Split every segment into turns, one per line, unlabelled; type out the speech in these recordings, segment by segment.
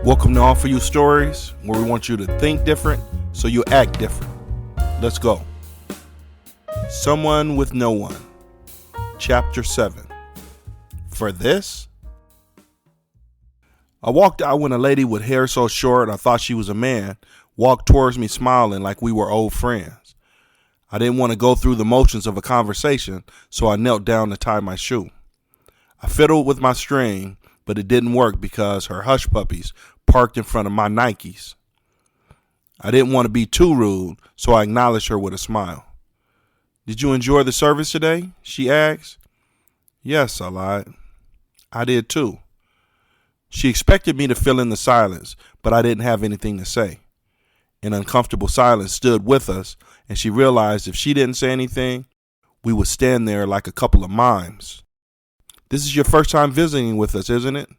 Welcome to All For You Stories, where we want you to think different so you act different. Let's go. Someone with No One, Chapter 7. For this? I walked out when a lady with hair so short I thought she was a man walked towards me smiling like we were old friends. I didn't want to go through the motions of a conversation, so I knelt down to tie my shoe. I fiddled with my string, but it didn't work because her hush puppies parked in front of my Nikes. I didn't want to be too rude, so I acknowledged her with a smile. "Did you enjoy the service today?" she asked. "Yes," I lied. "I did too." She expected me to fill in the silence, but I didn't have anything to say. An uncomfortable silence stood with us, and she realized if she didn't say anything, we would stand there like a couple of mimes. "This is your first time visiting with us, isn't it?"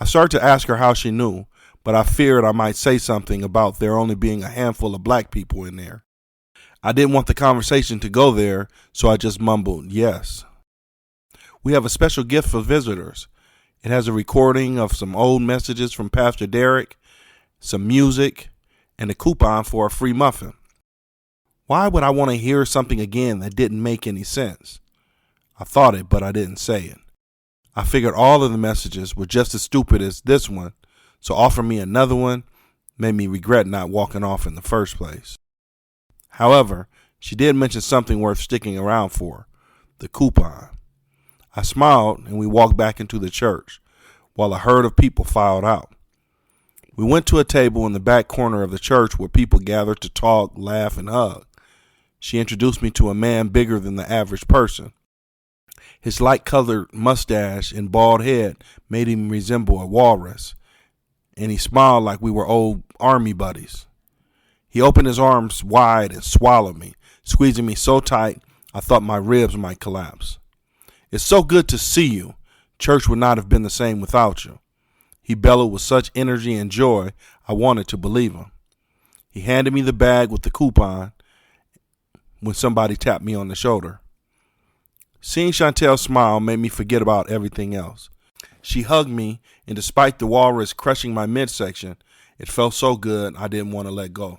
I started to ask her how she knew, but I feared I might say something about there only being a handful of black people in there. I didn't want the conversation to go there, so I just mumbled, "Yes." "We have a special gift for visitors. It has a recording of some old messages from Pastor Derek, some music, and a coupon for a free muffin." Why would I want to hear something again that didn't make any sense? I thought it, but I didn't say it. I figured all of the messages were just as stupid as this one, so offering me another one made me regret not walking off in the first place. However, she did mention something worth sticking around for, the coupon. I smiled and we walked back into the church while a herd of people filed out. We went to a table in the back corner of the church where people gathered to talk, laugh, and hug. She introduced me to a man bigger than the average person. His light-colored mustache and bald head made him resemble a walrus, and he smiled like we were old army buddies. He opened his arms wide and swallowed me, squeezing me so tight I thought my ribs might collapse. "It's so good to see you. Church would not have been the same without you." He bellowed with such energy and joy I wanted to believe him. He handed me the bag with the coupon when somebody tapped me on the shoulder. Seeing Chantel smile made me forget about everything else. She hugged me, and despite the walrus crushing my midsection, it felt so good I didn't want to let go.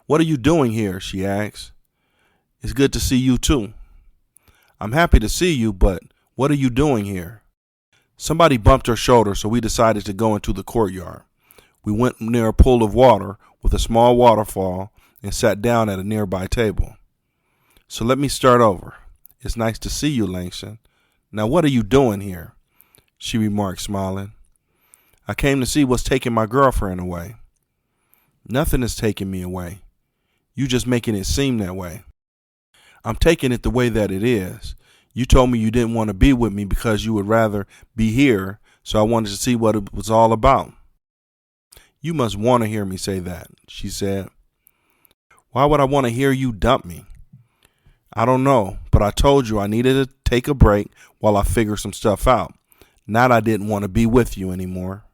"What are you doing here?" she asked. "It's good to see you too." "I'm happy to see you, but what are you doing here?" Somebody bumped her shoulder, so we decided to go into the courtyard. We went near a pool of water with a small waterfall and sat down at a nearby table. "So let me start over. It's nice to see you, Langston. Now what are you doing here?" she remarked, smiling. "I came to see what's taking my girlfriend away." "Nothing is taking me away. You just making it seem that way." "I'm taking it the way that it is. You told me you didn't want to be with me because you would rather be here, so I wanted to see what it was all about." "You must want to hear me say that," she said. "Why would I want to hear you dump me?" "I don't know, but I told you I needed to take a break while I figure some stuff out. Not I didn't want to be with you anymore."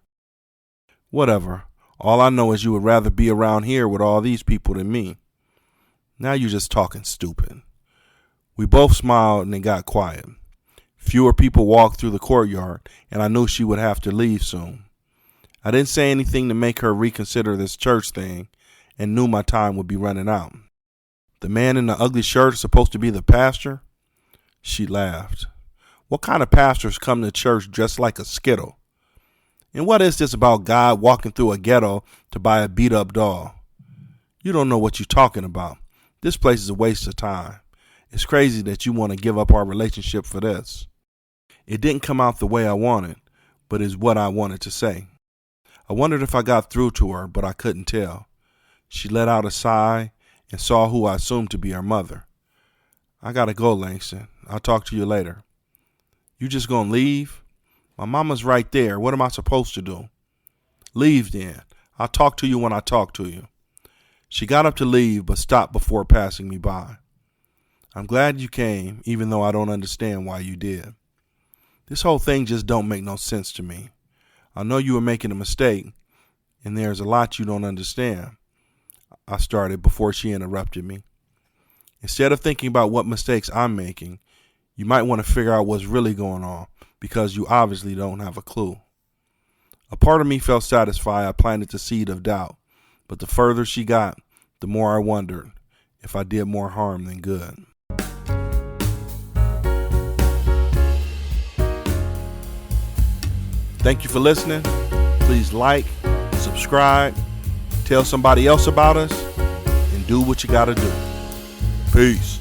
"Whatever. All I know is you would rather be around here with all these people than me." "Now you're just talking stupid." We both smiled and it got quiet. Fewer people walked through the courtyard, and I knew she would have to leave soon. I didn't say anything to make her reconsider this church thing and knew my time would be running out. "The man in the ugly shirt is supposed to be the pastor?" She laughed. "What kind of pastors come to church dressed like a skittle? And what is this about God walking through a ghetto to buy a beat-up doll? You don't know what you're talking about. This place is a waste of time. It's crazy that you want to give up our relationship for this." It didn't come out the way I wanted, but it's what I wanted to say. I wondered if I got through to her, but I couldn't tell. She let out a sigh and saw who I assumed to be her mother. "I gotta go, Langston. I'll talk to you later." "You just gonna leave? My mama's right there. What am I supposed to do?" "Leave then. I'll talk to you when I talk to you." She got up to leave, but stopped before passing me by. "I'm glad you came, even though I don't understand why you did. This whole thing just don't make no sense to me. I know you were making a mistake, and there's a lot you don't understand," I started before she interrupted me. "Instead of thinking about what mistakes I'm making, you might want to figure out what's really going on, because you obviously don't have a clue." A part of me felt satisfied I planted the seed of doubt, but the further she got, the more I wondered if I did more harm than good. Thank you for listening. Please like, subscribe, tell somebody else about us, and do what you gotta do. Peace.